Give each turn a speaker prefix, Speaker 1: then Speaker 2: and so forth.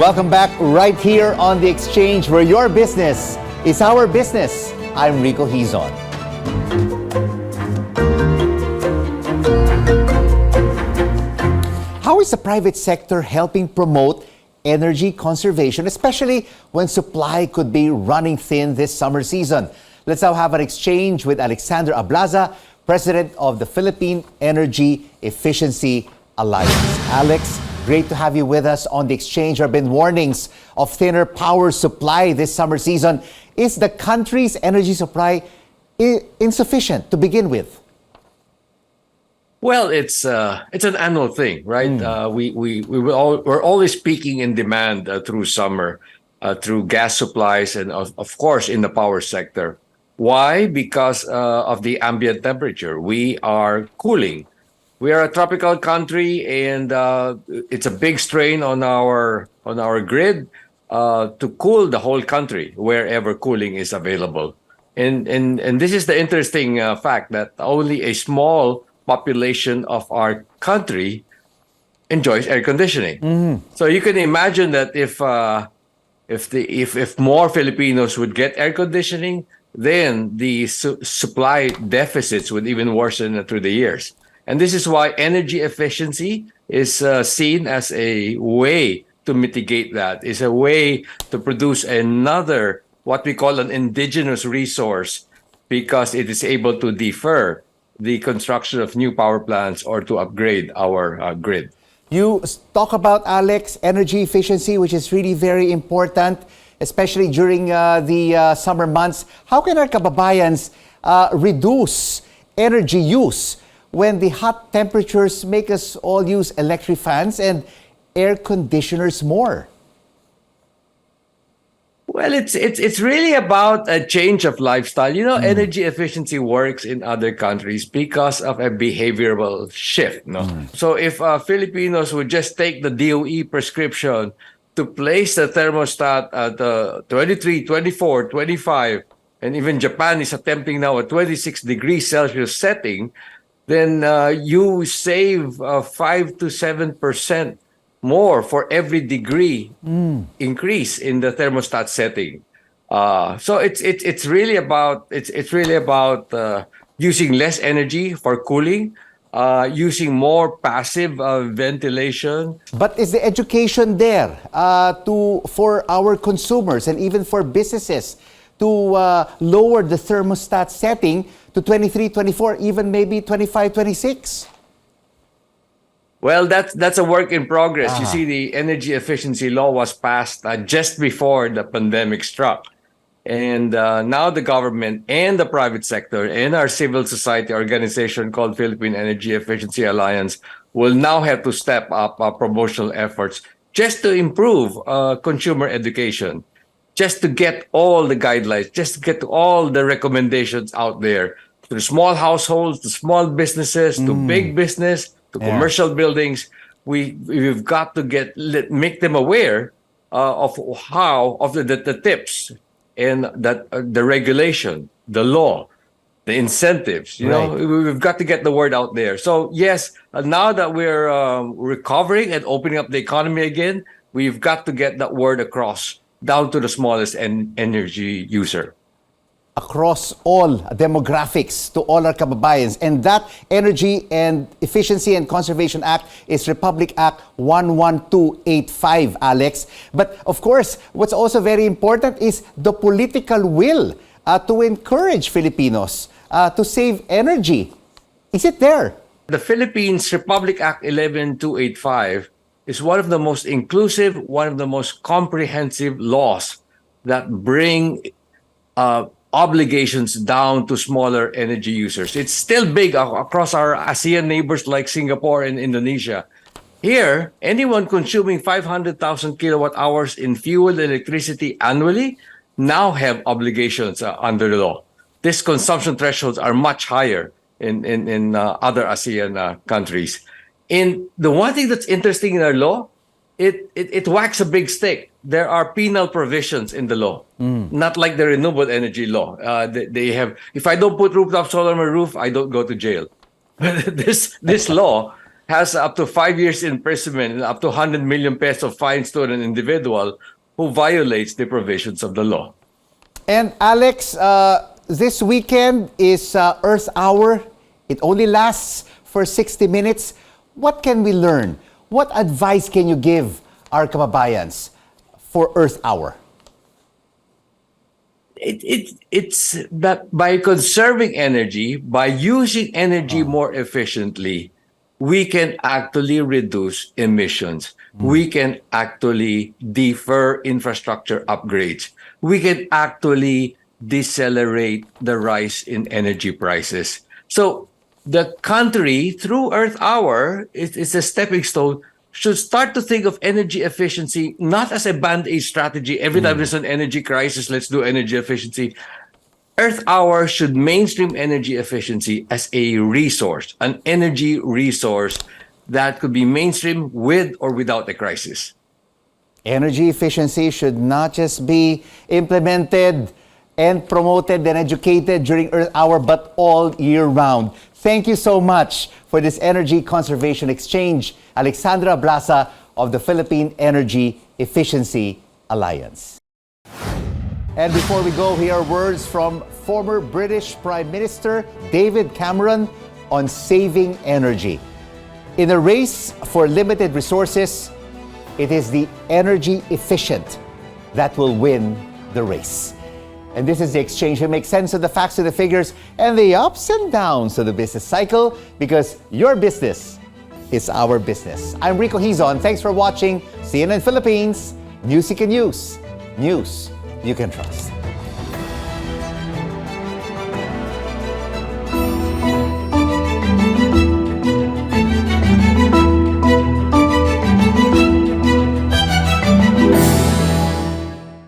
Speaker 1: Welcome back right here on The Exchange, where your business is our business. I'm Rico Hizon. How is the private sector helping promote energy conservation, especially when supply could be running thin this summer season? Let's now have an exchange with Alexander Ablaza, President of the Philippine Energy Efficiency Alliance. Alex, great to have you with us on The Exchange. There have been warnings of thinner power supply this summer season. Is the country's energy supply insufficient to begin with?
Speaker 2: Well, it's an annual thing, right? We're always peaking in demand through summer, through gas supplies, and of course in the power sector. Why? Because of the ambient temperature. We are cooling. We are a tropical country, and it's a big strain on our grid to cool the whole country wherever cooling is available. And this is the interesting fact that only a small population of our country enjoys air conditioning. So you can imagine that if more Filipinos would get air conditioning, then the supply deficits would even worsen through the years. And this is why energy efficiency is seen as a way to mitigate that, is a way to produce another, what we call an indigenous resource, because it is able to defer the construction of new power plants or to upgrade our grid.
Speaker 1: You talk about, Alex, energy efficiency, which is really very important, especially during the summer months. How can our kababayans reduce energy use when the hot temperatures make us all use electric fans and air conditioners more?
Speaker 2: Well, it's really about a change of lifestyle. You know, energy efficiency works in other countries because of a behavioral shift. No, so if Filipinos would just take the DOE prescription to place the thermostat at 23, 24, 25, and even Japan is attempting now a 26 degrees Celsius setting, then you save 5 to 7% more for every degree increase in the thermostat setting. So it's really about using less energy for cooling, using more passive ventilation.
Speaker 1: But is the education there for our consumers and even for businesses to lower the thermostat setting to 23, 24, even maybe 25, 26?
Speaker 2: Well, that's a work in progress. You see, the energy efficiency law was passed just before the pandemic struck. And now the government and the private sector and our civil society organization called Philippine Energy Efficiency Alliance will now have to step up our promotional efforts just to improve consumer education, just to get all the guidelines, just to get all the recommendations out there to the small households, to small businesses, to big business, to commercial buildings. We've got to make them aware of the tips and that the regulation, the law, the incentives. You know, we've got to get the word out there. So yes, now that we're recovering and opening up the economy again, we've got to get that word across down to the smallest energy user.
Speaker 1: Across all demographics, to all our kababayans. And that Energy and Efficiency and Conservation Act is Republic Act 11285, Alex. But of course, what's also very important is the political will to encourage Filipinos to save energy. Is it there?
Speaker 2: The Philippines Republic Act 11285 is one of the most inclusive, one of the most comprehensive laws that bring obligations down to smaller energy users. It's still big across our ASEAN neighbors like Singapore and Indonesia. Here, anyone consuming 500,000 kilowatt hours in fuel electricity annually now have obligations under the law. These consumption thresholds are much higher in other ASEAN countries. And the one thing that's interesting in our law, it whacks a big stick. There are penal provisions in the law, not like the renewable energy law. They have, if I don't put rooftop solar on my roof, I don't go to jail. This law has up to 5 years imprisonment and up to 100 million peso fines to an individual who violates the provisions of the law.
Speaker 1: And Alex, this weekend is Earth Hour. It only lasts for 60 minutes. What can we learn? What advice can you give our kababayans for Earth Hour?
Speaker 2: It's that by conserving energy, by using energy more efficiently, we can actually reduce emissions. We can actually defer infrastructure upgrades. We can actually decelerate the rise in energy prices. So the country, through Earth Hour, is a stepping stone, should start to think of energy efficiency not as a band-aid strategy. Every time there's an energy crisis, let's do energy efficiency. Earth Hour should mainstream energy efficiency as a resource, an energy resource that could be mainstream with or without a crisis.
Speaker 1: Energy efficiency should not just be implemented and promoted and educated during Earth Hour, but all year round. Thank you so much for this energy conservation exchange, Alexander Ablaza of the Philippine Energy Efficiency Alliance. And before we go, here are words from former British Prime Minister David Cameron on saving energy. In a race for limited resources, it is the energy efficient that will win the race. And this is the exchange. We make sense of the facts and the figures and the ups and downs of the business cycle, because your business is our business. I'm Rico Hizon. Thanks for watching CNN Philippines. News you can use. News you can trust.